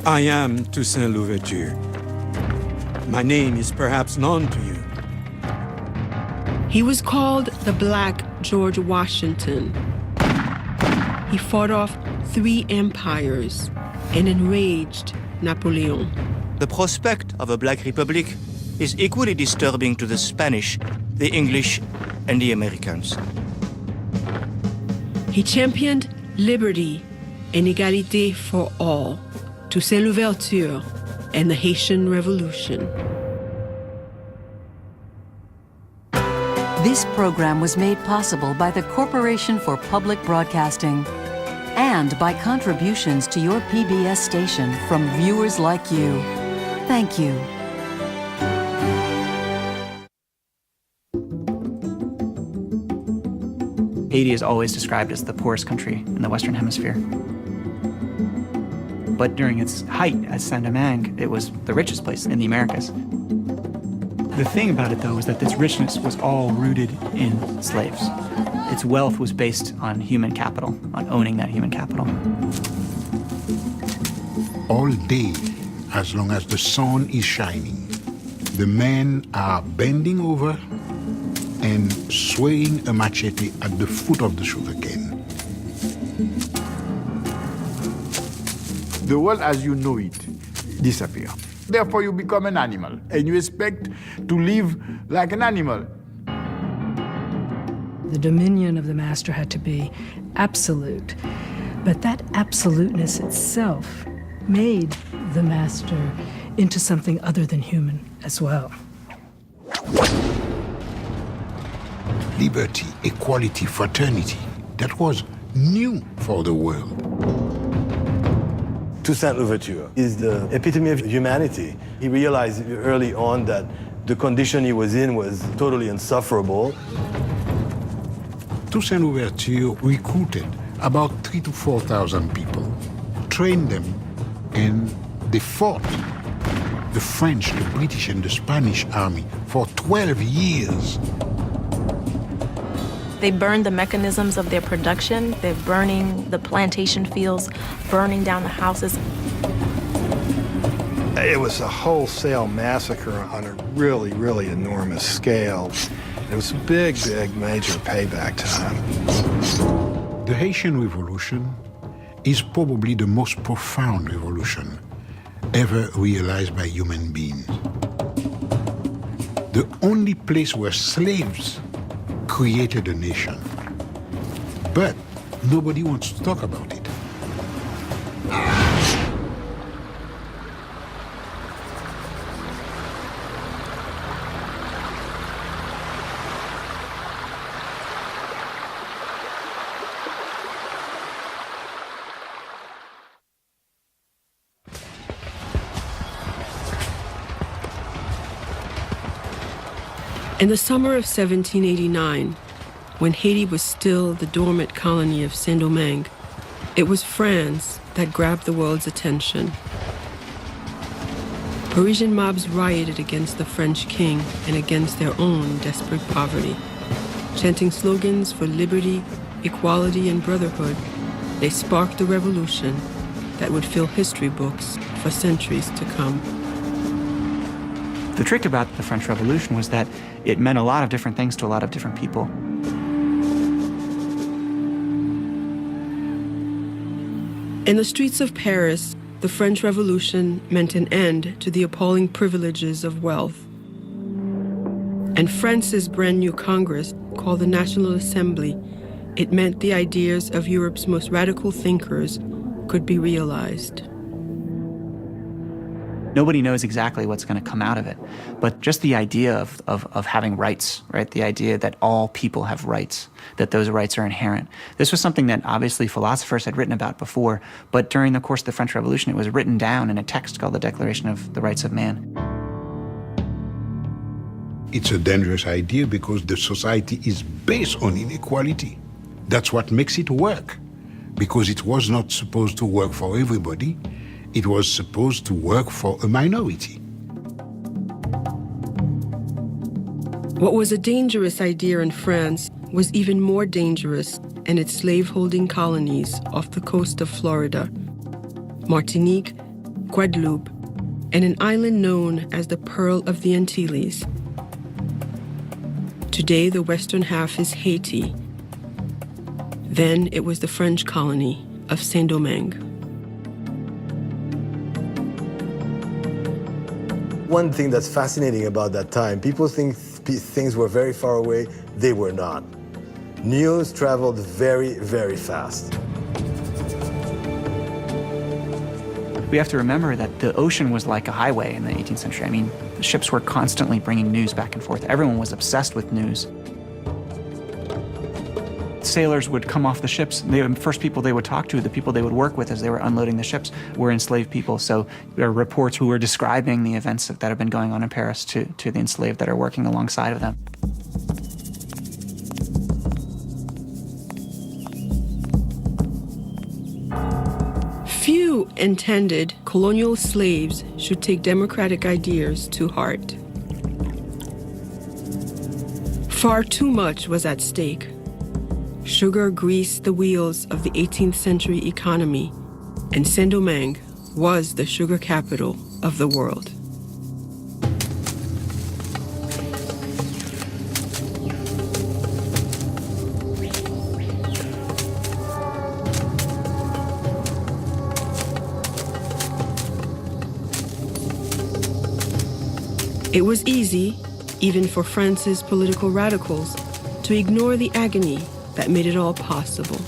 I am Toussaint Louverture. My name is perhaps known to you. He was called the Black George Washington. He fought off 3 empires and enraged Napoleon. The prospect of a Black Republic is equally disturbing to the Spanish, the English, and the Americans. He championed liberty and égalité for all, Toussaint Louverture and the Haitian Revolution. This program was made possible by the Corporation for Public Broadcasting and by contributions to your PBS station from viewers like you. Thank you. Haiti is always described as the poorest country in the Western Hemisphere. But during its height as Saint-Domingue, it was the richest place in the Americas. The thing about it, though, is that this richness was all rooted in slaves. Its wealth was based on human capital, on owning that human capital. All day, as long as the sun is shining, the men are bending over and swaying a machete at the foot of the sugarcane. The world as you know it disappears. Therefore, you become an animal, and you expect to live like an animal. The dominion of the master had to be absolute, but that absoluteness itself made the master into something other than human as well. Liberty, equality, fraternity, that was new for the world. Toussaint Louverture is the epitome of humanity. He realized early on that the condition he was in was totally insufferable. Toussaint Louverture recruited about 3,000 to 4,000 people, trained them, and they fought the French, the British, and the Spanish army for 12 years. They burned the mechanisms of their production. They're burning the plantation fields, burning down the houses. It was a wholesale massacre on a really, really enormous scale. It was a big, big, major payback time. The Haitian Revolution is probably the most profound revolution ever realized by human beings. The only place where slaves created a nation. But nobody wants to talk about it. In the summer of 1789, when Haiti was still the dormant colony of Saint-Domingue, it was France that grabbed the world's attention. Parisian mobs rioted against the French king and against their own desperate poverty. Chanting slogans for liberty, equality, and brotherhood, they sparked a revolution that would fill history books for centuries to come. The trick about the French Revolution was that it meant a lot of different things to a lot of different people. In the streets of Paris, the French Revolution meant an end to the appalling privileges of wealth. And France's brand new Congress, called the National Assembly, it meant the ideas of Europe's most radical thinkers could be realized. Nobody knows exactly what's going to come out of it, but just the idea of having rights, right? The idea that all people have rights, that those rights are inherent. This was something that obviously philosophers had written about before, but during the course of the French Revolution, it was written down in a text called the Declaration of the Rights of Man. It's a dangerous idea because the society is based on inequality. That's what makes it work, because it was not supposed to work for everybody. It was supposed to work for a minority. What was a dangerous idea in France was even more dangerous in its slaveholding colonies off the coast of Florida, Martinique, Guadeloupe, and an island known as the Pearl of the Antilles. Today, the western half is Haiti. Then it was the French colony of Saint-Domingue. One thing that's fascinating about that time, people think things were very far away. They were not. News traveled very, very fast. We have to remember that the ocean was like a highway in the 18th century. I mean, the ships were constantly bringing news back and forth. Everyone was obsessed with news. Sailors would come off the ships. The first people they would talk to, the people they would work with as they were unloading the ships, were enslaved people. So there are reports who were describing the events that have been going on in Paris to the enslaved that are working alongside of them. Few intended colonial slaves should take democratic ideas to heart. Far too much was at stake. Sugar greased the wheels of the 18th century economy, and Saint-Domingue was the sugar capital of the world. It was easy, even for France's political radicals, to ignore the agony that made it all possible.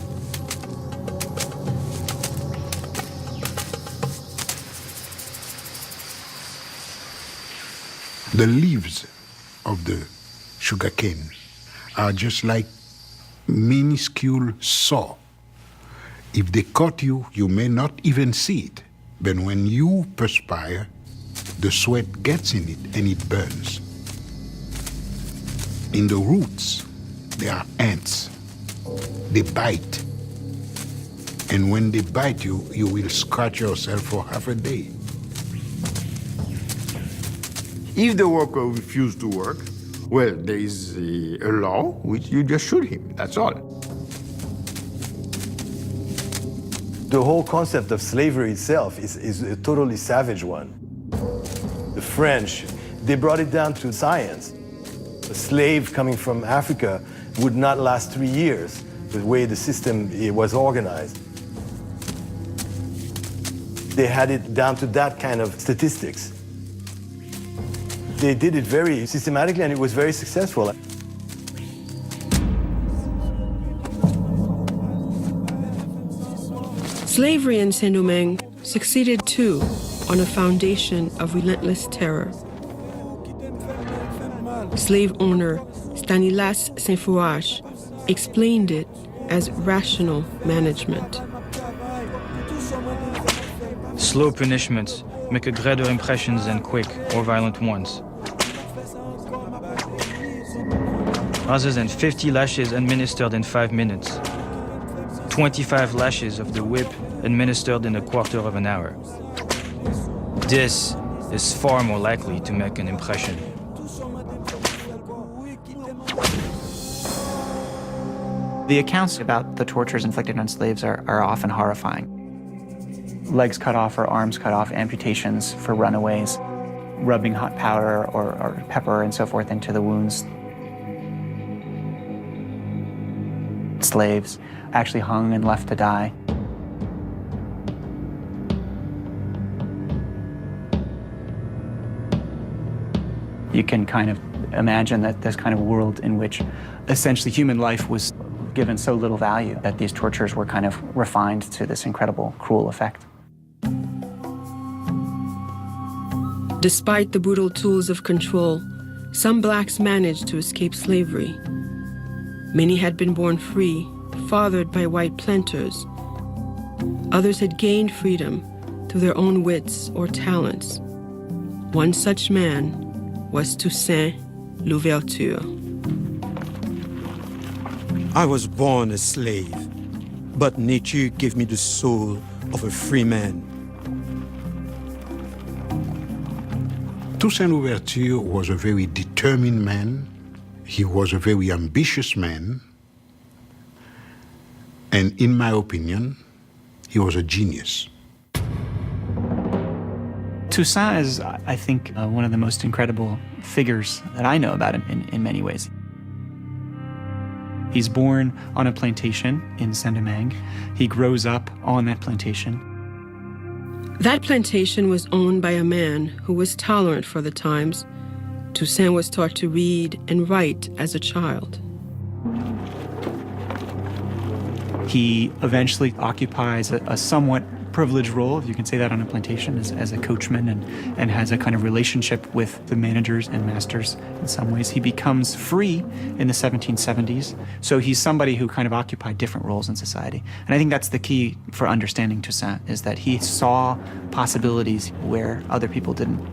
The leaves of the sugarcane are just like minuscule saw. If they cut you, you may not even see it. But when you perspire, the sweat gets in it and it burns. In the roots, there are ants. They bite. And when they bite you, you will scratch yourself for half a day. If the worker refuses to work, well, there is a law which you just shoot him, that's all. The whole concept of slavery itself is a totally savage one. The French, they brought it down to science. A slave coming from Africa would not last 3 years, the way the system was organized. They had it down to that kind of statistics. They did it very systematically, and it was very successful. Slavery in Saint-Domingue succeeded too on a foundation of relentless terror. Slave owner Stanislas Saint-Fouache explained it as rational management. Slow punishments make a greater impression than quick or violent ones. Rather than 50 lashes administered in 5 minutes, 25 lashes of the whip administered in a quarter of an hour. This is far more likely to make an impression. The accounts about the tortures inflicted on slaves are often horrifying. Legs cut off or arms cut off, amputations for runaways, rubbing hot powder or pepper and so forth into the wounds. Slaves actually hung and left to die. You can kind of imagine that this kind of world in which essentially human life was given so little value that these tortures were kind of refined to this incredible, cruel effect. Despite the brutal tools of control, some blacks managed to escape slavery. Many had been born free, fathered by white planters. Others had gained freedom through their own wits or talents. One such man was Toussaint Louverture. I was born a slave, but nature gave me the soul of a free man. Toussaint Louverture was a very determined man. He was a very ambitious man. And in my opinion, he was a genius. Toussaint is, I think, one of the most incredible figures that I know about in many ways. He's born on a plantation in Saint-Domingue. He grows up on that plantation. That plantation was owned by a man who was tolerant for the times. Toussaint was taught to read and write as a child. He eventually occupies a somewhat privileged role, if you can say that, on a plantation as a coachman and has a kind of relationship with the managers and masters in some ways. He becomes free in the 1770s. So he's somebody who kind of occupied different roles in society. And I think that's the key for understanding Toussaint, is that he saw possibilities where other people didn't.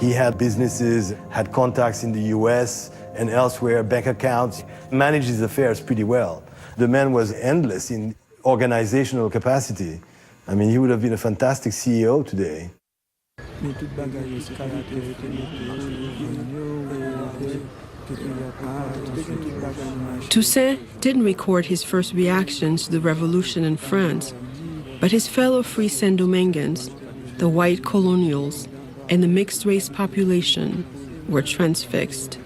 He had businesses, had contacts in the US and elsewhere, bank accounts, managed his affairs pretty well. The man was endless in organizational capacity. I mean, he would have been a fantastic CEO today. Toussaint didn't record his first reactions to the revolution in France, but his fellow free Saint-Dominguans, the white colonials, and the mixed-race population were transfixed.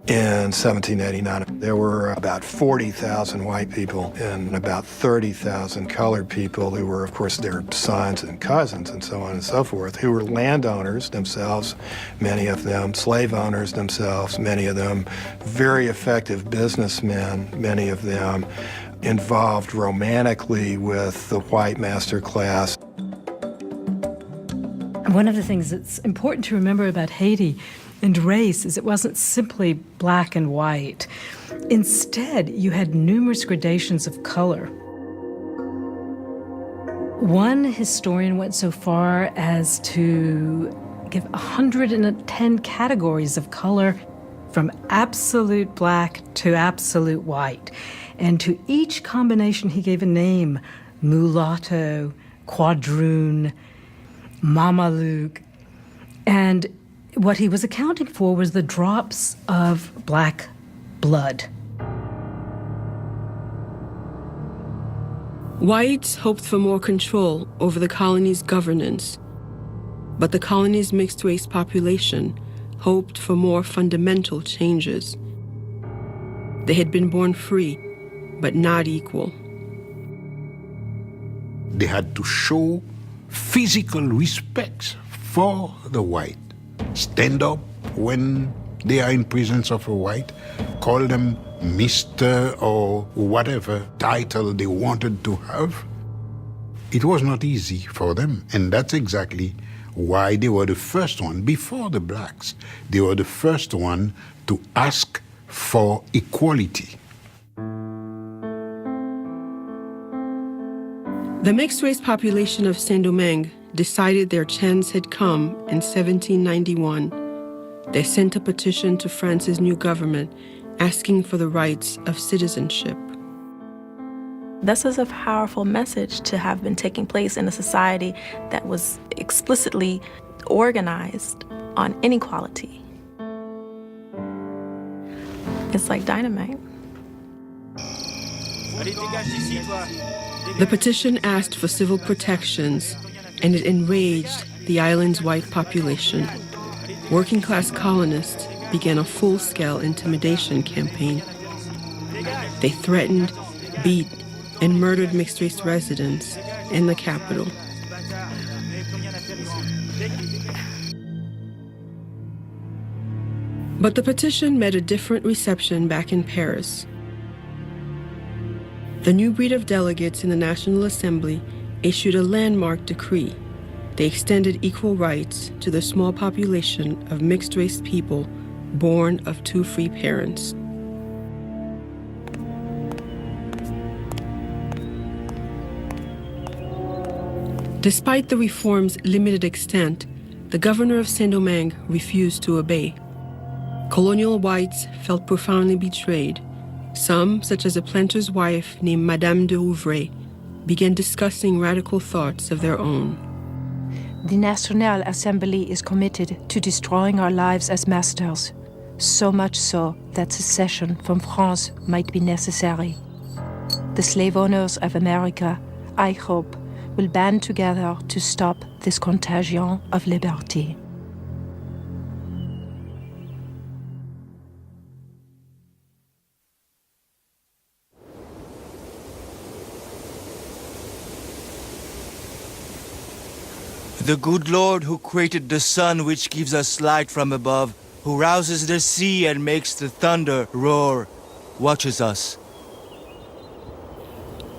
In 1789, there were about 40,000 white people and about 30,000 colored people who were, of course, their sons and cousins and so on and so forth, who were landowners themselves, many of them slave owners themselves, many of them very effective businessmen, many of them involved romantically with the white master class. One of the things that's important to remember about Haiti and race is it wasn't simply black and white. Instead, you had numerous gradations of color. One historian went so far as to give 110 categories of color, from absolute black to absolute white. And to each combination, he gave a name: mulatto, quadroon, Mameluke. And what he was accounting for was the drops of black blood. Whites hoped for more control over the colony's governance, but the colony's mixed-race population hoped for more fundamental changes. They had been born free, but not equal. They had to show physical respect for the white. Stand up when they are in presence of a white, call them Mr. or whatever title they wanted to have. It was not easy for them, and that's exactly why they were the first one, before the blacks, they were the first one to ask for equality. The mixed-race population of Saint-Domingue decided their chance had come in 1791. They sent a petition to France's new government asking for the rights of citizenship. This is a powerful message to have been taking place in a society that was explicitly organized on inequality. It's like dynamite. The petition asked for civil protections, and it enraged the island's white population. Working-class colonists began a full-scale intimidation campaign. They threatened, beat, and murdered mixed-race residents in the capital. But the petition met a different reception back in Paris. The new breed of delegates in the National Assembly issued a landmark decree. They extended equal rights to the small population of mixed-race people born of two free parents. Despite the reform's limited extent, the governor of Saint-Domingue refused to obey. Colonial whites felt profoundly betrayed. Some, such as a planter's wife named Madame de Rouvray, began discussing radical thoughts of their own. The National Assembly is committed to destroying our lives as masters, so much so that secession from France might be necessary. the slave owners of America, I hope, will band together to stop this contagion of liberty. The good Lord who created the sun which gives us light from above, who rouses the sea and makes the thunder roar, watches us.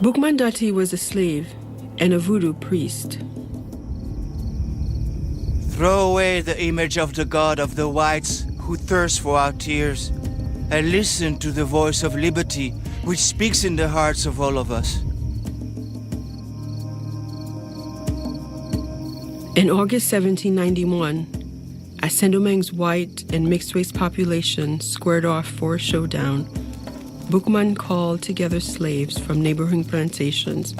Boukman Dati was a slave and a voodoo priest. Throw away the image of the God of the whites who thirsts for our tears, and listen to the voice of liberty which speaks in the hearts of all of us. In August 1791, as Saint-Domingue's white and mixed-race population squared off for a showdown, Boukman called together slaves from neighboring plantations.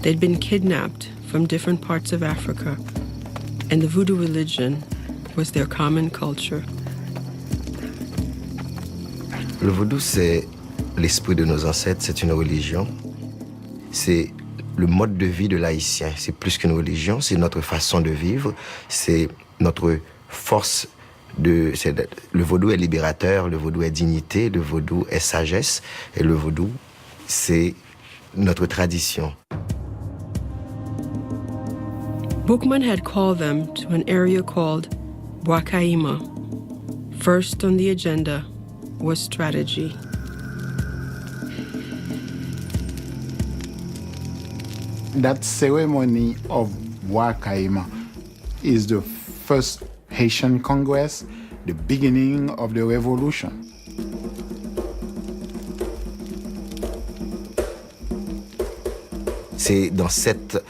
They'd been kidnapped from different parts of Africa, and the voodoo religion was their common culture. Le vaudou, c'est l'esprit de nos ancêtres, c'est une religion. C'est le mode de vie de l'Haïtien. C'est plus qu'une religion, c'est notre façon de vivre, c'est notre force de... Le vaudou est libérateur, le vaudou est dignité, le vaudou est sagesse, et le vaudou, c'est notre tradition. Boukman had called them to an area called Wakaima. First on the agenda was strategy. That ceremony of Wakaima is the first Haitian Congress, the beginning of the revolution. C'est dans cette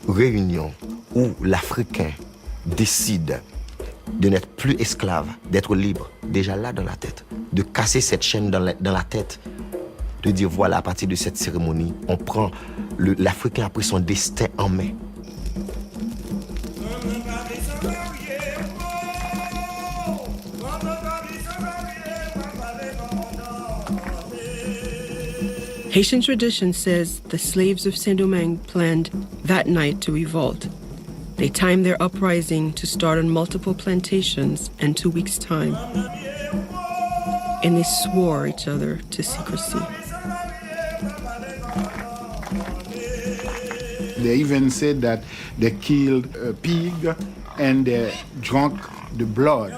réunion où l'Africain décide de n'être plus esclave, d'être libre, déjà là dans la tête, de casser cette chaîne dans la tête, de dire voilà, à partir de cette cérémonie, on prend l'Africain a pris son destin en main. Haitian tradition says the slaves of Saint-Domingue planned that night to revolt. They timed their uprising to start on multiple plantations in 2 weeks' time. And they swore each other to secrecy. They even said that they killed a pig and they drank the blood.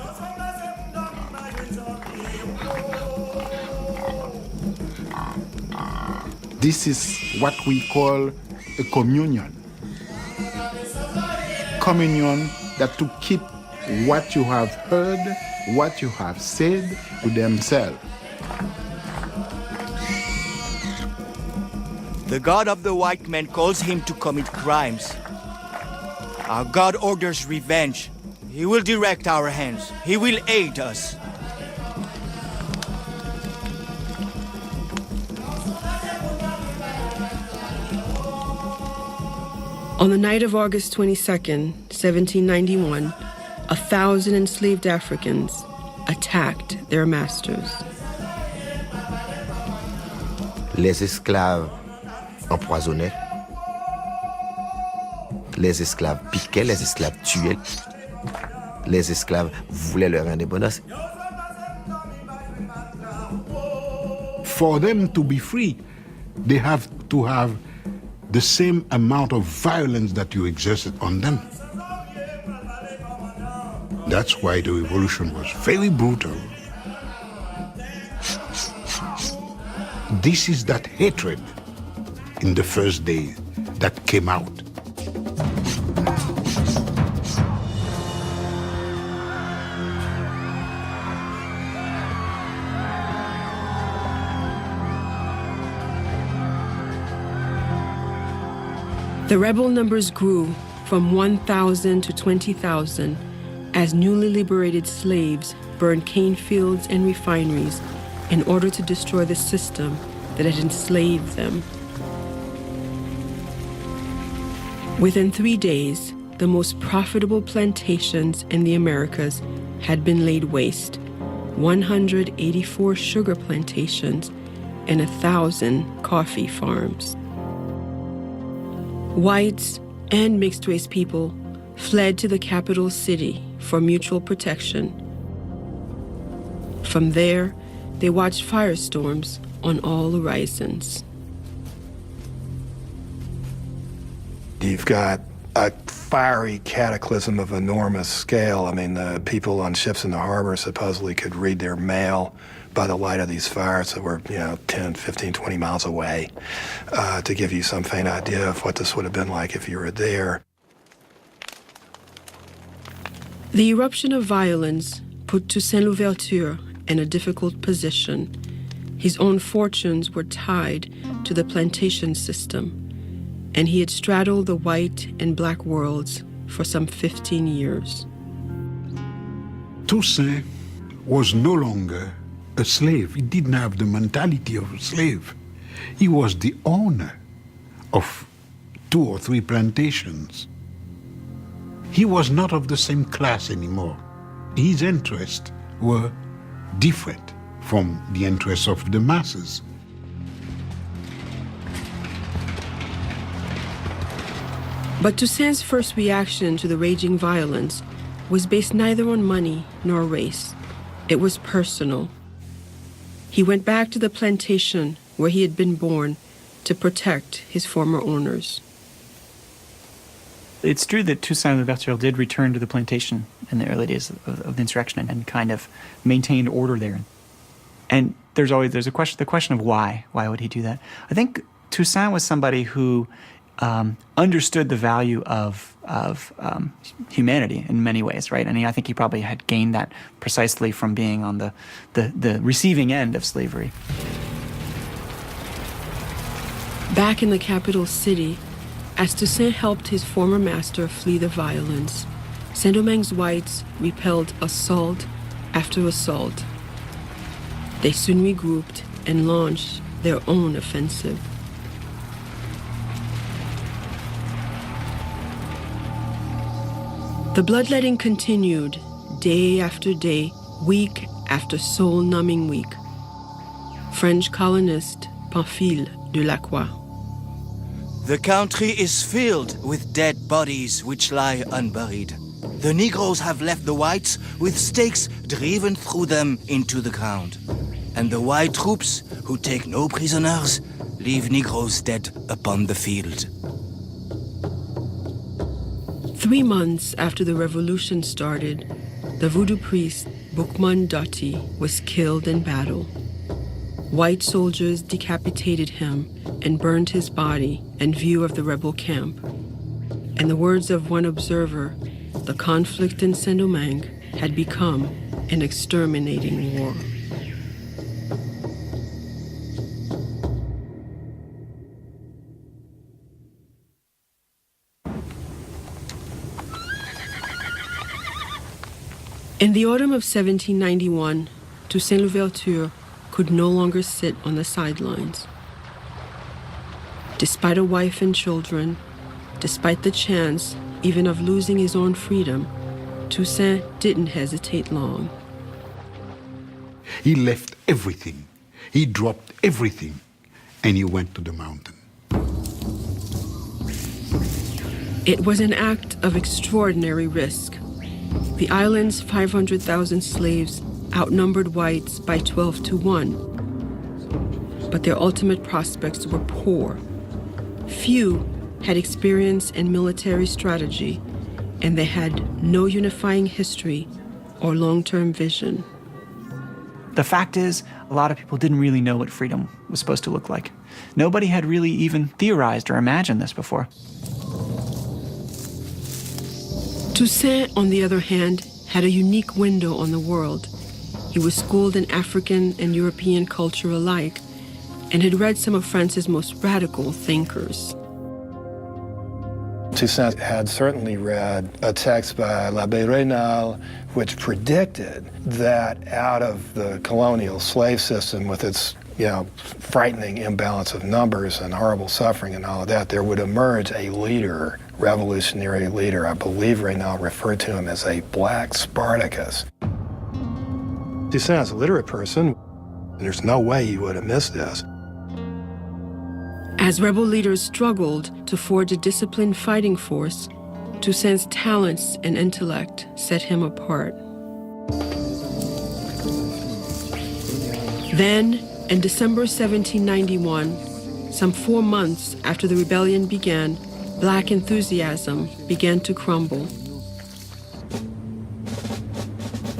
This is what we call a communion. Communion that to keep what you have heard, what you have said to themselves. The God of the white man calls him to commit crimes. Our God orders revenge. He will direct our hands. He will aid us. On the night of August 22nd, 1791, 1,000 enslaved Africans attacked their masters. Les esclaves empoisonnaient, les esclaves piquaient, les esclaves tuaient, les esclaves voulaient leur indépendance. For them to be free, they have to have the same amount of violence that you exerted on them. That's why the revolution was very brutal. This is that hatred in the first day that came out. The rebel numbers grew from 1,000 to 20,000 as newly liberated slaves burned cane fields and refineries in order to destroy the system that had enslaved them. Within 3 days, the most profitable plantations in the Americas had been laid waste, 184 sugar plantations, and 1,000 coffee farms. Whites and mixed-race people fled to the capital city for mutual protection. From there, they watched firestorms on all horizons. You've got a fiery cataclysm of enormous scale. I mean, the people on ships in the harbor supposedly could read their mail by the light of these fires that were, 10, 15, 20 miles away, to give you some faint idea of what this would have been like if you were there. The eruption of violence put Toussaint Louverture in a difficult position. His own fortunes were tied to the plantation system, and he had straddled the white and black worlds for some 15 years. Toussaint was no longer a slave. He didn't have the mentality of a slave. He was the owner of 2 or 3 plantations. He was not of the same class anymore. His interests were different from the interests of the masses. But Toussaint's first reaction to the raging violence was based neither on money nor race. It was personal. He went back to the plantation where he had been born to protect his former owners. It's true that Toussaint Louverture did return to the plantation in the early days of the insurrection and kind of maintained order there. And there's the question of why. Why would he do that? I think Toussaint was somebody who understood the value of humanity in many ways, right? And I think he probably had gained that precisely from being on the receiving end of slavery. Back in the capital city, as Toussaint helped his former master flee the violence, Saint-Domingue's whites repelled assault after assault. They soon regrouped and launched their own offensive. The bloodletting continued day after day, week after soul-numbing week. French colonist Pamphile de Lacroix. The country is filled with dead bodies which lie unburied. The Negroes have left the whites with stakes driven through them into the ground. And the white troops, who take no prisoners, leave Negroes dead upon the field. 3 months after the revolution started, the voodoo priest Boukman Doti was killed in battle. White soldiers decapitated him and burned his body in view of the rebel camp. In the words of one observer, the conflict in Saint-Domingue had become an exterminating war. In the autumn of 1791, Toussaint Louverture could no longer sit on the sidelines. Despite a wife and children, despite the chance even of losing his own freedom, Toussaint didn't hesitate long. He left everything. He dropped everything, and he went to the mountain. It was an act of extraordinary risk. The island's 500,000 slaves outnumbered whites by 12 to 1. But their ultimate prospects were poor. Few had experience in military strategy, and they had no unifying history or long-term vision. The fact is, a lot of people didn't really know what freedom was supposed to look like. Nobody had really even theorized or imagined this before. Toussaint, on the other hand, had a unique window on the world. He was schooled in African and European culture alike and had read some of France's most radical thinkers. Toussaint had certainly read a text by l'Abbé Raynal, which predicted that out of the colonial slave system with its frightening imbalance of numbers and horrible suffering and all of that, there would emerge a leader, revolutionary leader. I believe Raynal referred to him as a black Spartacus. Toussaint's a literate person. There's no way he would have missed this. As rebel leaders struggled to forge a disciplined fighting force, Toussaint's talents and intellect set him apart. Then, in December 1791, some 4 months after the rebellion began, Black enthusiasm began to crumble.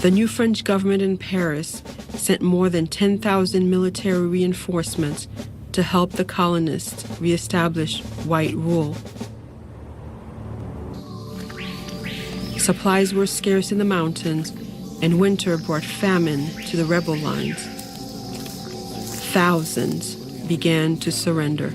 The new French government in Paris sent more than 10,000 military reinforcements to help the colonists reestablish white rule. Supplies were scarce in the mountains, and winter brought famine to the rebel lines. Thousands began to surrender.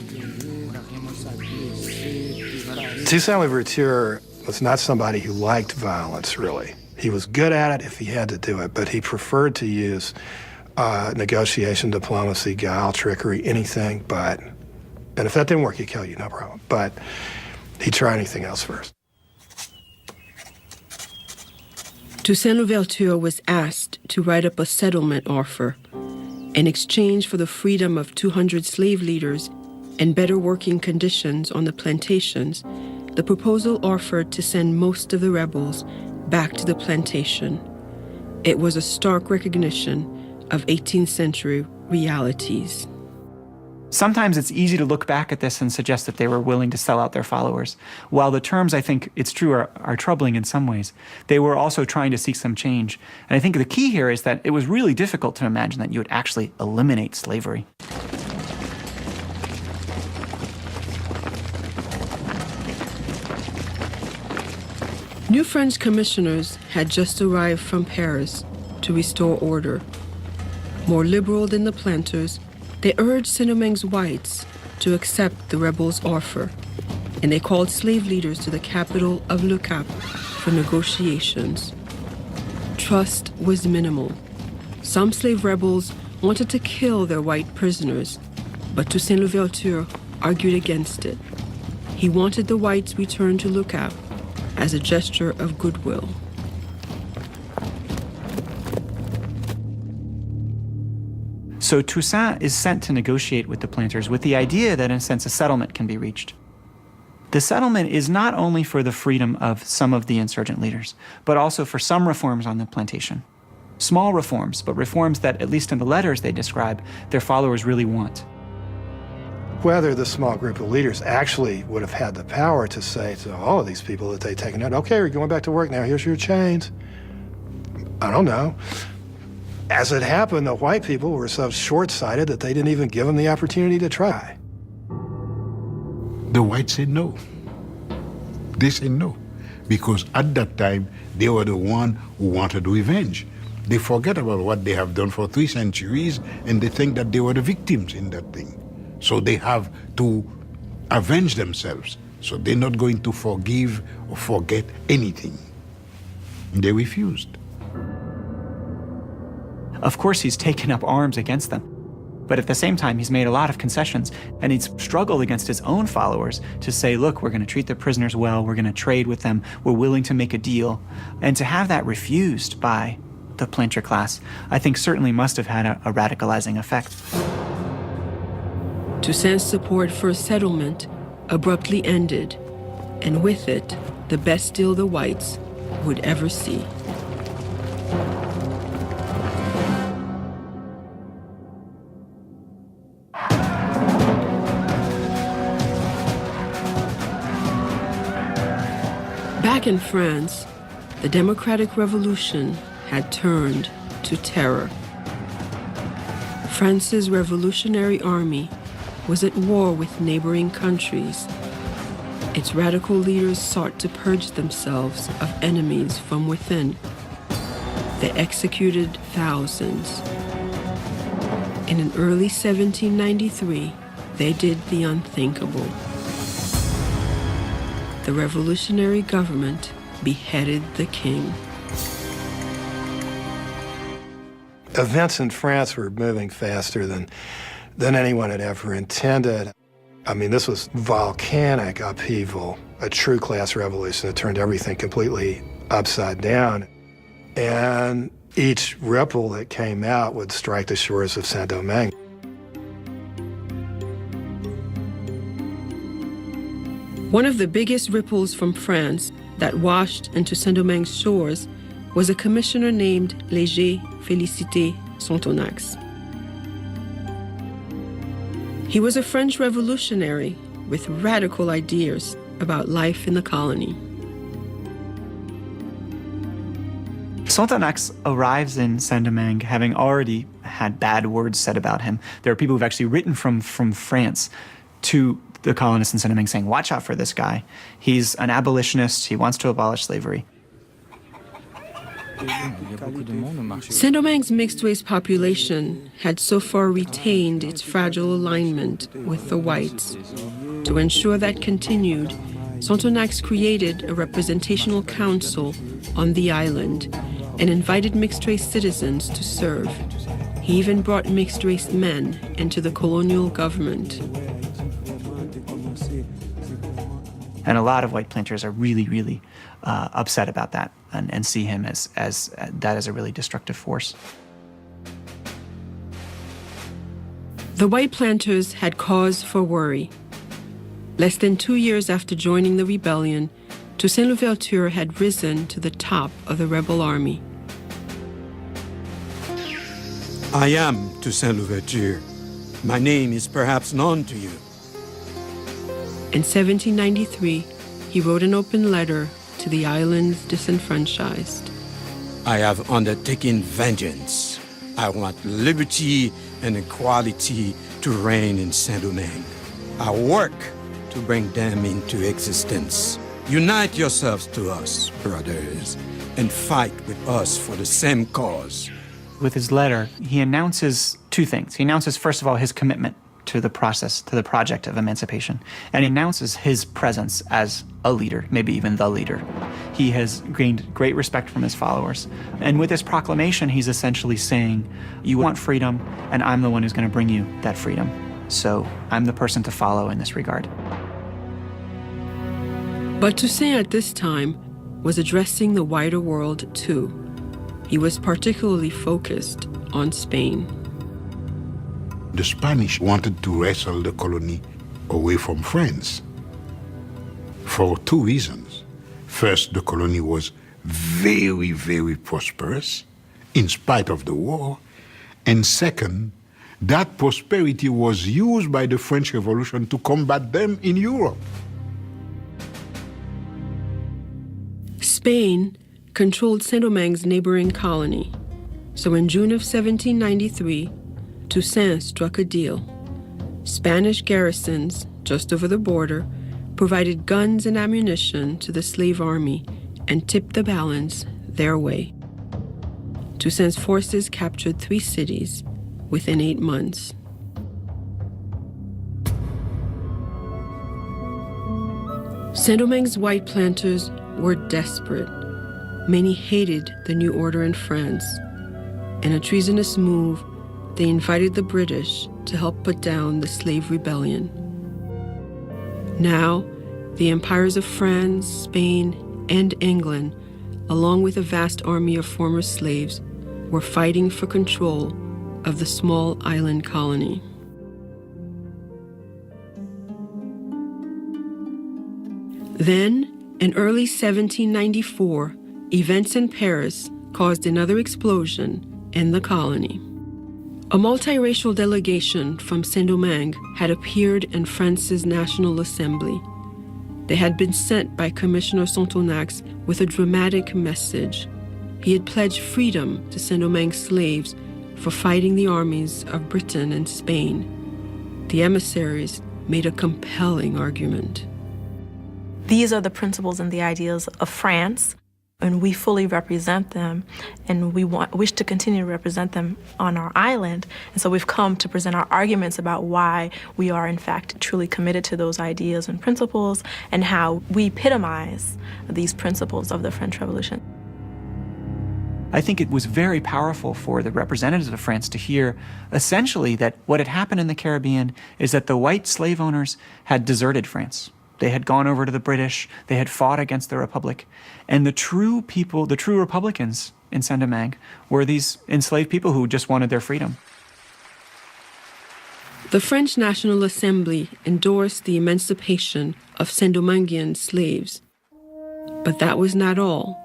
Toussaint Louverture was not somebody who liked violence, really. He was good at it if he had to do it, but he preferred to use negotiation, diplomacy, guile, trickery, anything but. And if that didn't work, he'd kill you, no problem. But he'd try anything else first. Toussaint Louverture was asked to write up a settlement offer in exchange for the freedom of 200 slave leaders and better working conditions on the plantations. The proposal offered to send most of the rebels back to the plantation. It was a stark recognition of 18th century realities. Sometimes it's easy to look back at this and suggest that they were willing to sell out their followers. While the terms, I think it's true, are troubling in some ways, they were also trying to seek some change. And I think the key here is that it was really difficult to imagine that you would actually eliminate slavery. New French commissioners had just arrived from Paris to restore order. More liberal than the planters, they urged Saint-Domingue's whites to accept the rebels' offer, and they called slave leaders to the capital of Le Cap for negotiations. Trust was minimal. Some slave rebels wanted to kill their white prisoners, but Toussaint Louverture argued against it. He wanted the whites returned to Le Cap as a gesture of goodwill. So Toussaint is sent to negotiate with the planters with the idea that, in a sense, a settlement can be reached. The settlement is not only for the freedom of some of the insurgent leaders, but also for some reforms on the plantation. Small reforms, but reforms that, at least in the letters they describe, their followers really want. Whether the small group of leaders actually would have had the power to say to all of these people that they'd taken out, okay, we're going back to work now, here's your chains. I don't know. As it happened, the white people were so short-sighted that they didn't even give them the opportunity to try. The whites said no. They said no. Because at that time, they were the one who wanted revenge. They forget about what they have done for 3 centuries, and they think that they were the victims in that thing. So they have to avenge themselves. So they're not going to forgive or forget anything. And they refused. Of course, he's taken up arms against them. But at the same time, he's made a lot of concessions, and he's struggled against his own followers to say, look, we're going to treat the prisoners well, we're going to trade with them, we're willing to make a deal. And to have that refused by the planter class, I think certainly must have had a radicalizing effect. Toussaint's support for a settlement abruptly ended, and with it, the best deal the whites would ever see. Back in France, the Democratic Revolution had turned to terror. France's Revolutionary Army was at war with neighboring countries. Its radical leaders sought to purge themselves of enemies from within. They executed thousands. And in early 1793, they did the unthinkable. The revolutionary government beheaded the king. Events in France were moving faster than anyone had ever intended. I mean, this was volcanic upheaval, a true class revolution that turned everything completely upside down. And each ripple that came out would strike the shores of Saint-Domingue. One of the biggest ripples from France that washed into Saint-Domingue's shores was a commissioner named Léger Félicité Sonthonax. He was a French revolutionary with radical ideas about life in the colony. Sonthonax arrives in Saint-Domingue having already had bad words said about him. There are people who've actually written from France to the colonists in Saint-Domingue saying, watch out for this guy. He's an abolitionist. He wants to abolish slavery. Saint-Domingue's mixed-race population had so far retained its fragile alignment with the whites. To ensure that continued, Sonthonax created a representational council on the island and invited mixed-race citizens to serve. He even brought mixed-race men into the colonial government. And a lot of white planters are really upset about that and see him as that as a really destructive force. The white planters had cause for worry. Less than 2 years after joining the rebellion, Toussaint Louverture had risen to the top of the rebel army. I am Toussaint Louverture. My name is perhaps known to you. In 1793, he wrote an open letter to the island's disenfranchised. I have undertaken vengeance. I want liberty and equality to reign in Saint-Domingue. I work to bring them into existence. Unite yourselves to us, brothers, and fight with us for the same cause. With his letter, he announces two things. He announces, first of all, his commitment to the process, to the project of emancipation. And he announces his presence as a leader, maybe even the leader. He has gained great respect from his followers. And with this proclamation, he's essentially saying, you want freedom, and I'm the one who's going to bring you that freedom. So I'm the person to follow in this regard. But Toussaint at this time was addressing the wider world too. He was particularly focused on Spain. The Spanish wanted to wrestle the colony away from France for two reasons. First, the colony was very prosperous in spite of the war. And second, that prosperity was used by the French Revolution to combat them in Europe. Spain controlled Saint-Domingue's neighboring colony. So in June of 1793, Toussaint struck a deal. Spanish garrisons just over the border provided guns and ammunition to the slave army and tipped the balance their way. Toussaint's forces captured 3 cities within 8 months. Saint-Domingue's white planters were desperate. Many hated the new order in France. In a treasonous move, they invited the British to help put down the slave rebellion. Now, the empires of France, Spain, and England, along with a vast army of former slaves, were fighting for control of the small island colony. Then, in early 1794, events in Paris caused another explosion in the colony. A multiracial delegation from Saint-Domingue had appeared in France's National Assembly. They had been sent by Commissioner Sonthonax with a dramatic message. He had pledged freedom to Saint-Domingue slaves for fighting the armies of Britain and Spain. The emissaries made a compelling argument. These are the principles and the ideals of France, and we fully represent them, and we wish to continue to represent them on our island. And so we've come to present our arguments about why we are, in fact, truly committed to those ideas and principles, and how we epitomize these principles of the French Revolution. I think it was very powerful for the representatives of France to hear essentially that what had happened in the Caribbean is that the white slave owners had deserted France. They had gone over to the British, they had fought against the Republic, and the true people, the true Republicans, in Saint-Domingue were these enslaved people who just wanted their freedom. The French National Assembly endorsed the emancipation of Saint-Dominguean slaves. But that was not all.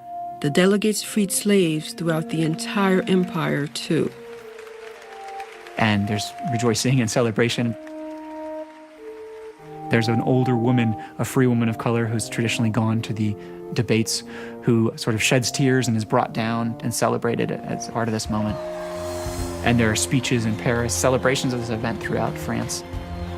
The delegates freed slaves throughout the entire empire, too. And there's rejoicing and celebration. There's an older woman, a free woman of color, who's traditionally gone to the debates, who sort of sheds tears and is brought down and celebrated as part of this moment. And there are speeches in Paris, celebrations of this event throughout France.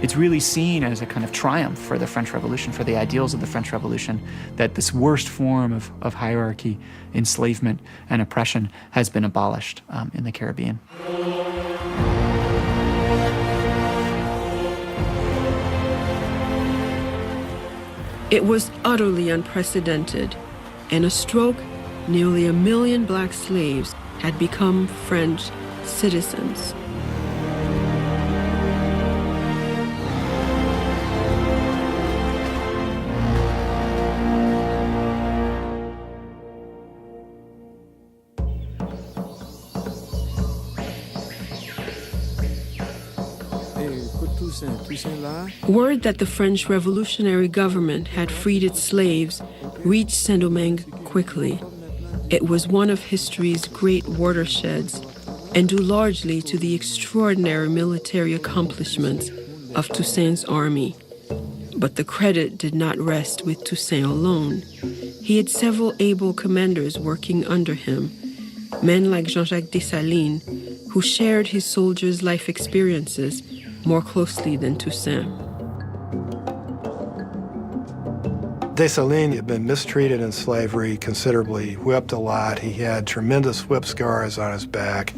It's really seen as a kind of triumph for the French Revolution, for the ideals of the French Revolution, that this worst form of hierarchy, enslavement, and oppression has been abolished in the Caribbean. It was utterly unprecedented. In a stroke, nearly 1 million black slaves had become French citizens. Word that the French revolutionary government had freed its slaves reached Saint-Domingue quickly. It was one of history's great watersheds, and due largely to the extraordinary military accomplishments of Toussaint's army. But the credit did not rest with Toussaint alone. He had several able commanders working under him, men like Jean-Jacques Dessalines, who shared his soldiers' life experiences more closely than Toussaint. Dessalines had been mistreated in slavery considerably, whipped a lot. He had tremendous whip scars on his back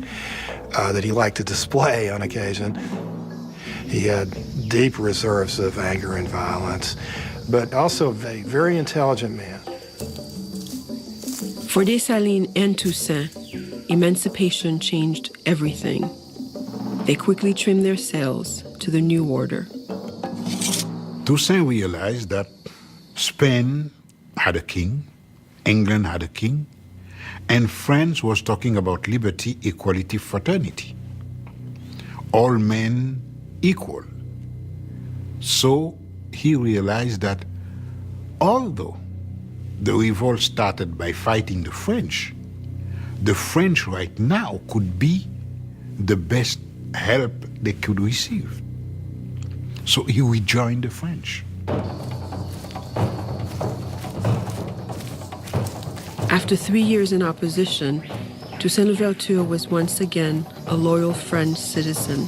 that he liked to display on occasion. He had deep reserves of anger and violence, but also a very intelligent man. For Dessalines and Toussaint, emancipation changed everything. They quickly trimmed their sails to the new order. Toussaint realized that Spain had a king, England had a king, and France was talking about liberty, equality, fraternity. All men equal. So he realized that although the revolt started by fighting the French right now could be the best help they could receive. So he rejoined the French. After 3 years in opposition, Toussaint Louverture was once again a loyal French citizen.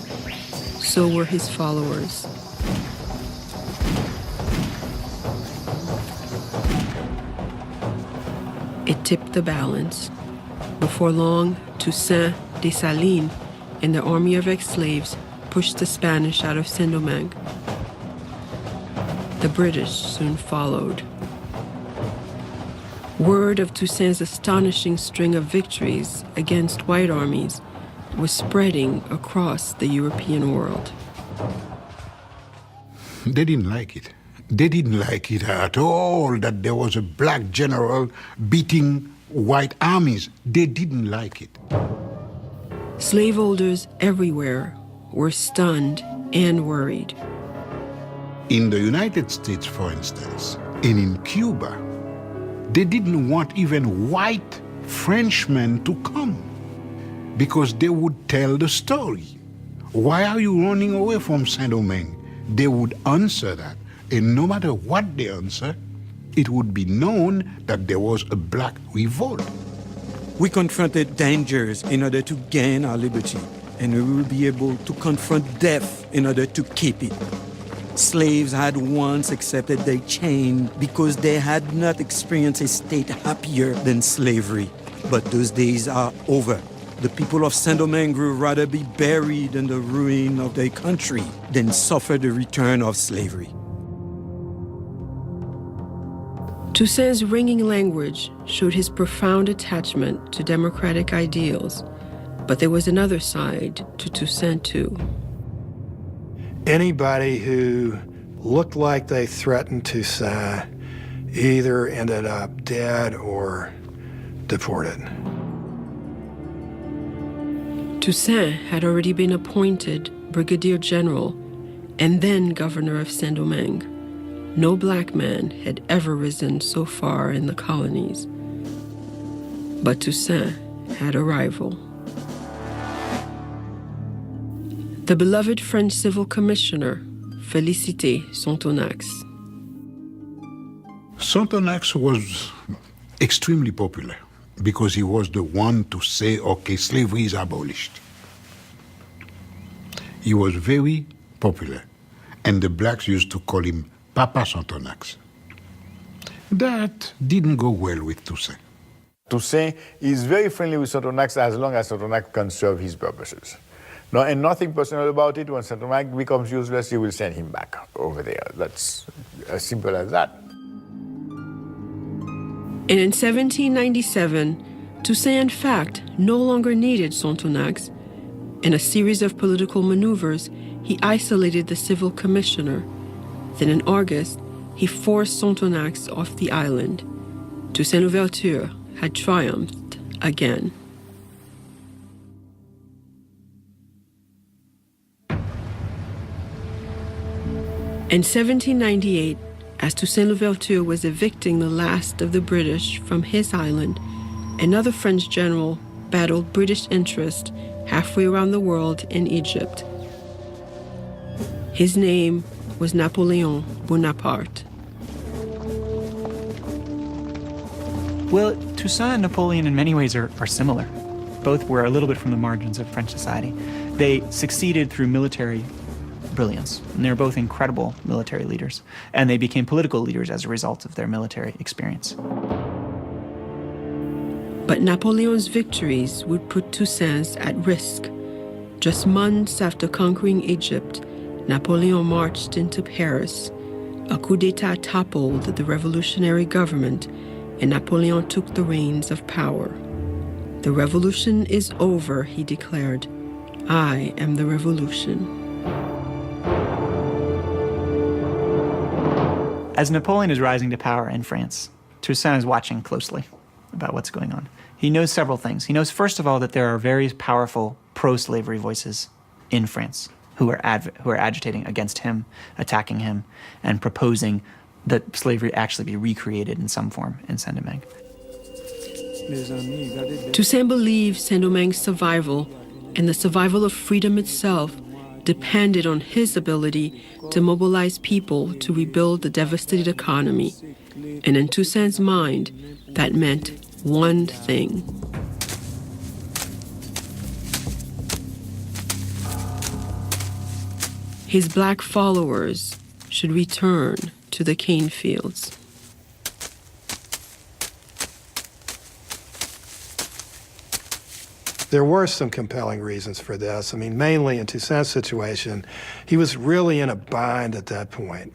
So were his followers. It tipped the balance. Before long, Toussaint, Dessalines, and the army of ex-slaves pushed the Spanish out of Saint-Domingue. The British soon followed. Word of Toussaint's astonishing string of victories against white armies was spreading across the European world. They didn't like it. They didn't like it at all that there was a black general beating white armies. They didn't like it. Slaveholders everywhere were stunned and worried. In the United States, for instance, and in Cuba, they didn't want even white Frenchmen to come because they would tell the story. Why are you running away from Saint-Domingue? They would answer that. And no matter what they answer, it would be known that there was a black revolt. We confronted dangers in order to gain our liberty, and we will be able to confront death in order to keep it. Slaves had once accepted their chain because they had not experienced a state happier than slavery. But those days are over. The people of Saint-Domingue would rather be buried in the ruin of their country than suffer the return of slavery. Toussaint's ringing language showed his profound attachment to democratic ideals, but there was another side to Toussaint too. Anybody who looked like they threatened Toussaint either ended up dead or deported. Toussaint had already been appointed Brigadier General and then Governor of Saint-Domingue. No black man had ever risen so far in the colonies. But Toussaint had a rival. The beloved French civil commissioner, Félicité Sonthonax. Sonthonax was extremely popular because he was the one to say, okay, slavery is abolished. He was very popular, and the blacks used to call him Papa Sonthonax. That didn't go well with Toussaint. Toussaint is very friendly with Sonthonax as long as Sonthonax can serve his purposes. No, and nothing personal about it. When Sonthonax becomes useless, he will send him back over there. That's as simple as that. And in 1797, Toussaint in fact no longer needed Sonthonax. In a series of political maneuvers, he isolated the civil commissioner. Then in August, he forced Sonthonax off the island. Toussaint Louverture had triumphed again. In 1798, as Toussaint Louverture was evicting the last of the British from his island, another French general battled British interest halfway around the world in Egypt. His name was Napoleon Bonaparte. Well, Toussaint and Napoleon in many ways are similar. Both were a little bit from the margins of French society. They succeeded through military brilliance, and they're both incredible military leaders. And they became political leaders as a result of their military experience. But Napoleon's victories would put Toussaint's at risk. Just months after conquering Egypt, Napoleon marched into Paris. A coup d'etat toppled the revolutionary government, and Napoleon took the reins of power. The revolution is over, he declared. I am the revolution. As Napoleon is rising to power in France, Toussaint is watching closely about what's going on. He knows several things. He knows, first of all, that there are very powerful pro-slavery voices in France who are agitating against him, attacking him, and proposing that slavery actually be recreated in some form in Saint-Domingue. Toussaint believes Saint-Domingue's survival and the survival of freedom itself depended on his ability to mobilize people to rebuild the devastated economy. And in Toussaint's mind, that meant one thing. His black followers should return to the cane fields. There were some compelling reasons for this. I mean, mainly in Toussaint's situation, he was really in a bind at that point,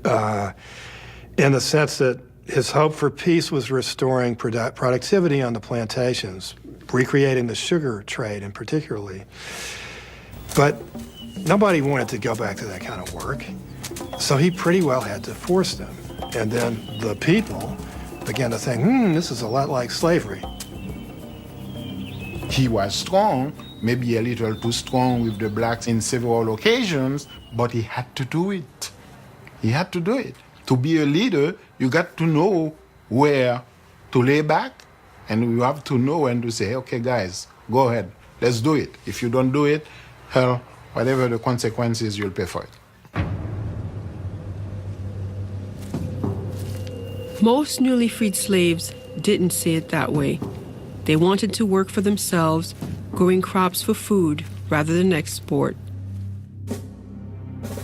in the sense that his hope for peace was restoring productivity on the plantations, recreating the sugar trade in particularly. But nobody wanted to go back to that kind of work, so he pretty well had to force them. And then the people began to think, this is a lot like slavery. He was strong, maybe a little too strong with the blacks in several occasions, but he had to do it. He had to do it. To be a leader, you got to know where to lay back, and you have to know when to say, okay, guys, go ahead, let's do it. If you don't do it, hell, whatever the consequences, you'll pay for it. Most newly freed slaves didn't see it that way. They wanted to work for themselves, growing crops for food rather than export.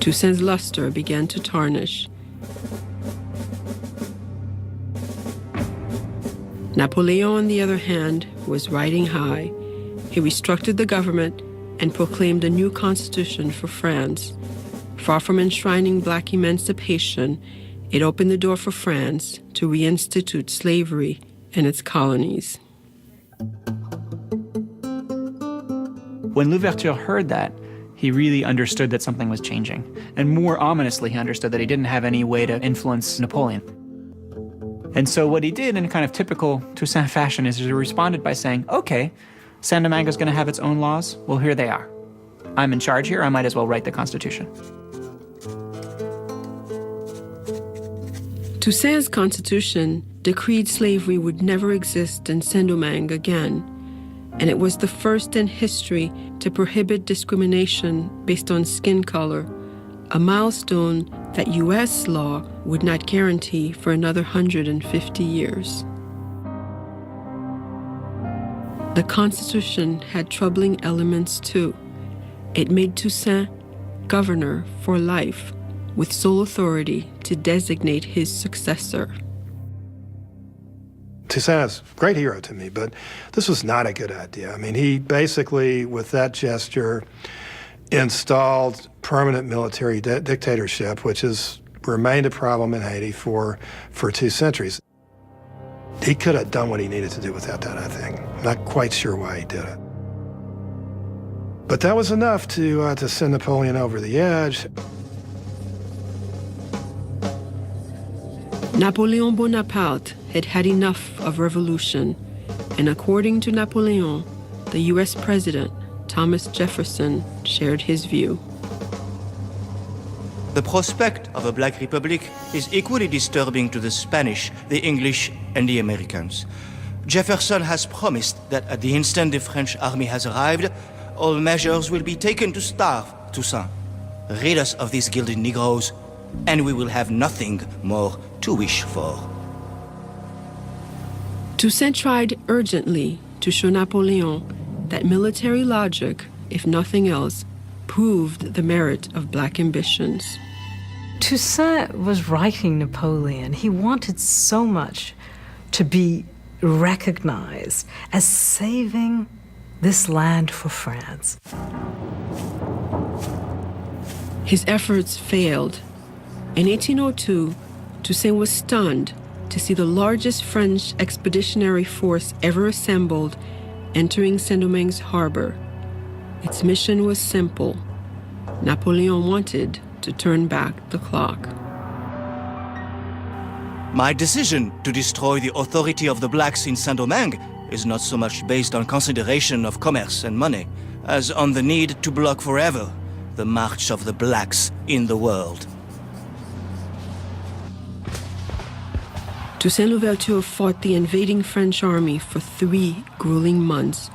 Toussaint's luster began to tarnish. Napoleon, on the other hand, was riding high. He restructured the government and proclaimed a new constitution for France. Far from enshrining black emancipation, it opened the door for France to reinstitute slavery in its colonies. When Louverture heard that, he really understood that something was changing. And more ominously, he understood that he didn't have any way to influence Napoleon. And so what he did in kind of typical Toussaint fashion is he responded by saying, okay, Saint-Domingue is going to have its own laws. Well, here they are. I'm in charge here. I might as well write the Constitution. Toussaint's constitution decreed slavery would never exist in Saint-Domingue again, and it was the first in history to prohibit discrimination based on skin color, a milestone that U.S. law would not guarantee for another 150 years. The Constitution had troubling elements too. It made Toussaint governor for life, with sole authority to designate his successor. Toussaint is a great hero to me, but this was not a good idea. I mean, he basically, with that gesture, installed permanent military dictatorship, which has remained a problem in Haiti for 2 centuries. He could have done what he needed to do without that, I think. I'm not quite sure why he did it. But that was enough to send Napoleon over the edge. Napoleon Bonaparte had had enough of revolution, and according to Napoleon, the U.S. President, Thomas Jefferson, shared his view. The prospect of a black republic is equally disturbing to the Spanish, the English, and the Americans. Jefferson has promised that at the instant the French army has arrived, all measures will be taken to starve Toussaint. Rid us of these gilded Negroes, and we will have nothing more to wish for. Toussaint tried urgently to show Napoleon that military logic, if nothing else, proved the merit of black ambitions. Toussaint was writing Napoleon. He wanted so much to be recognized as saving this land for France. His efforts failed. In 1802, Toussaint was stunned to see the largest French expeditionary force ever assembled entering Saint-Domingue's harbor. Its mission was simple. Napoleon wanted to turn back the clock. My decision to destroy the authority of the blacks in Saint-Domingue is not so much based on consideration of commerce and money, as on the need to block forever the march of the blacks in the world. Toussaint Louverture fought the invading French army for 3 grueling months,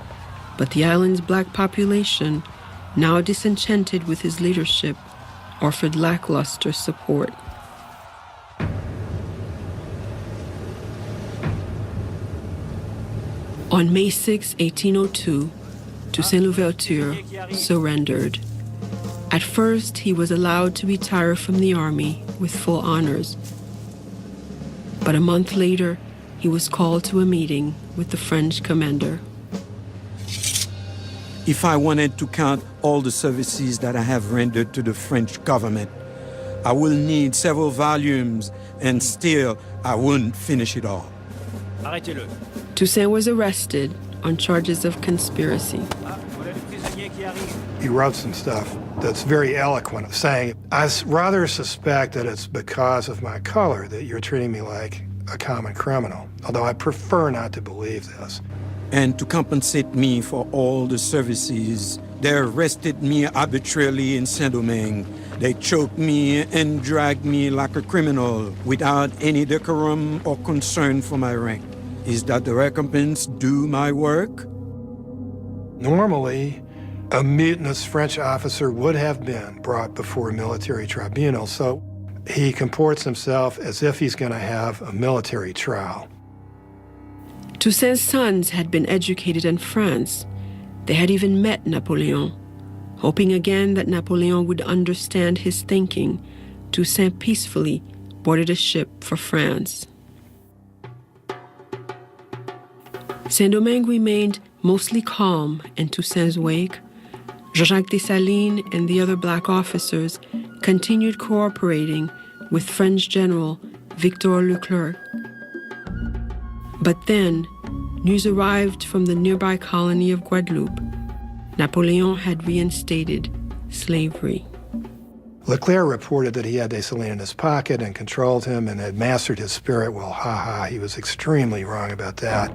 but the island's black population, now disenchanted with his leadership, offered lackluster support. On May 6, 1802, Toussaint Louverture surrendered. At first, he was allowed to retire from the army with full honors. But a month later, he was called to a meeting with the French commander. If I wanted to count all the services that I have rendered to the French government, I will need several volumes, and still I wouldn't finish it all. Arrêtez-le. Toussaint was arrested on charges of conspiracy. He wrote some stuff that's very eloquent, saying, I rather suspect that it's because of my color that you're treating me like a common criminal, although I prefer not to believe this. And to compensate me for all the services, they arrested me arbitrarily in Saint-Domingue. They choked me and dragged me like a criminal without any decorum or concern for my rank. Is that the recompense due my work? Normally, a mutinous French officer would have been brought before a military tribunal, so he comports himself as if he's going to have a military trial. Toussaint's sons had been educated in France. They had even met Napoleon. Hoping again that Napoleon would understand his thinking, Toussaint peacefully boarded a ship for France. Saint-Domingue remained mostly calm in Toussaint's wake. Jean-Jacques Dessalines and the other black officers continued cooperating with French General Victor Leclerc. But then, news arrived from the nearby colony of Guadeloupe. Napoleon had reinstated slavery. Leclerc reported that he had Dessalines in his pocket and controlled him and had mastered his spirit. Well, he was extremely wrong about that.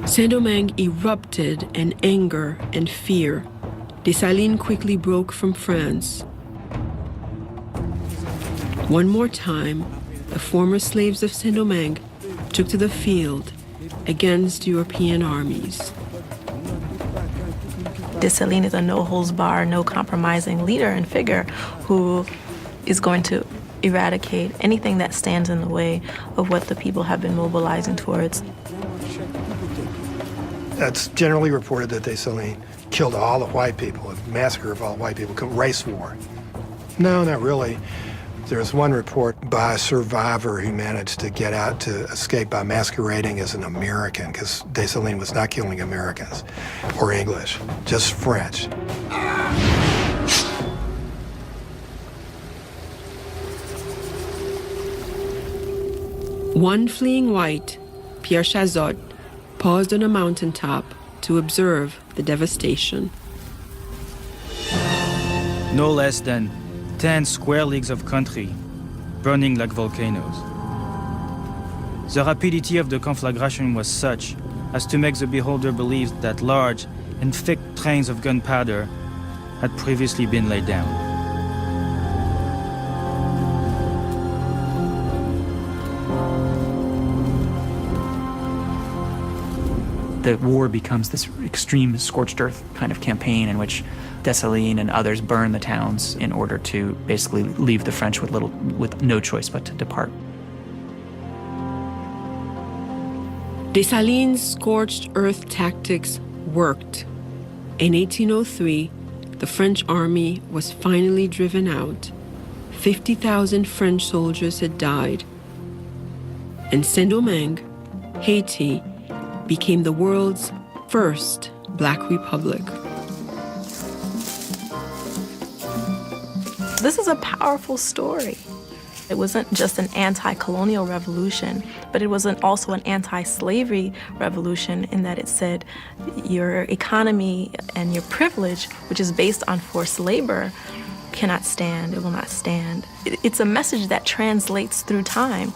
Saint-Domingue erupted in anger and fear. Dessalines quickly broke from France. One more time, the former slaves of Saint-Domingue took to the field against European armies. Dessalines is a no-holds-barred, no-compromising leader and figure who is going to eradicate anything that stands in the way of what the people have been mobilizing towards. It's generally reported that Dessalines killed all the white people, a massacre of all white people, race war. No, not really. There's one report by a survivor who managed to get out to escape by masquerading as an American, because Dessalines was not killing Americans or English, just French. One fleeing white, Pierre Chazot, paused on a mountaintop to observe the devastation. No less than 10 square leagues of country burning like volcanoes. The rapidity of the conflagration was such as to make the beholder believe that large and thick trains of gunpowder had previously been laid down. The war becomes this extreme scorched earth kind of campaign in which Dessalines and others burn the towns in order to basically leave the French with no choice but to depart. Dessalines' scorched earth tactics worked. In 1803, the French army was finally driven out. 50,000 French soldiers had died. And Saint-Domingue, Haiti, became the world's first Black Republic. This is a powerful story. It wasn't just an anti-colonial revolution, but it was also an anti-slavery revolution in that it said your economy and your privilege, which is based on forced labor, cannot stand, it will not stand. It's a message that translates through time.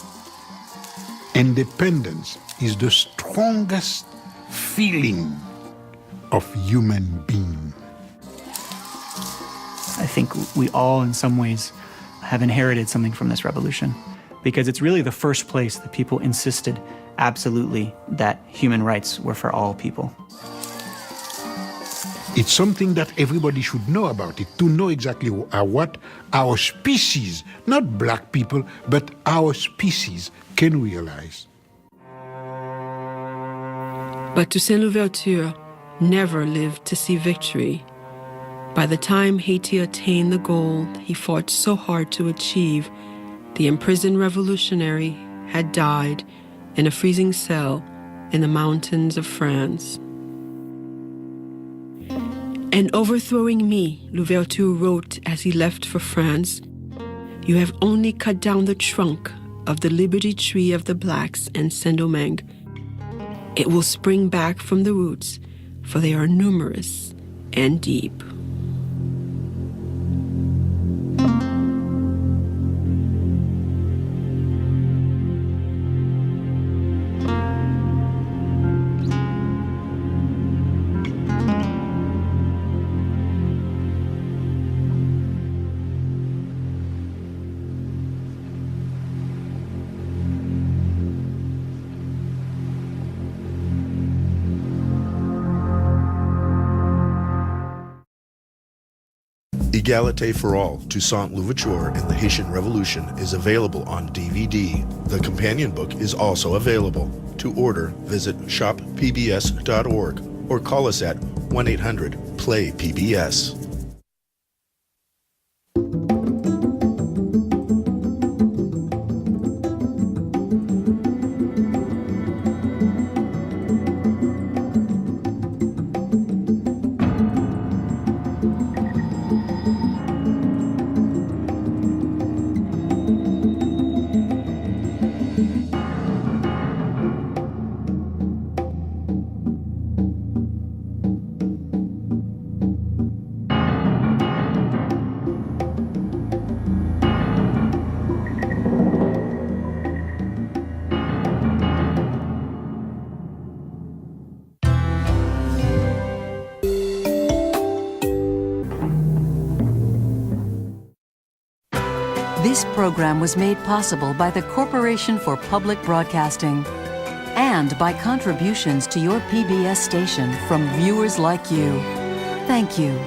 Independence is the strongest feeling of human being. I think we all, in some ways, have inherited something from this revolution, because it's really the first place that people insisted absolutely that human rights were for all people. It's something that everybody should know about it, to know exactly what our species, not black people, but our species can realize. But Toussaint Louverture never lived to see victory. By the time Haiti attained the goal he fought so hard to achieve, the imprisoned revolutionary had died in a freezing cell in the mountains of France. "And overthrowing me," Louverture wrote as he left for France, "you have only cut down the trunk of the liberty tree of the blacks in Saint-Domingue. It will spring back from the roots, for they are numerous and deep." Égalité for All, Toussaint Louverture and the Haitian Revolution is available on DVD. The companion book is also available. To order, visit shoppbs.org or call us at 1-800-PLAY-PBS. This program was made possible by the Corporation for Public Broadcasting and by contributions to your PBS station from viewers like you. Thank you.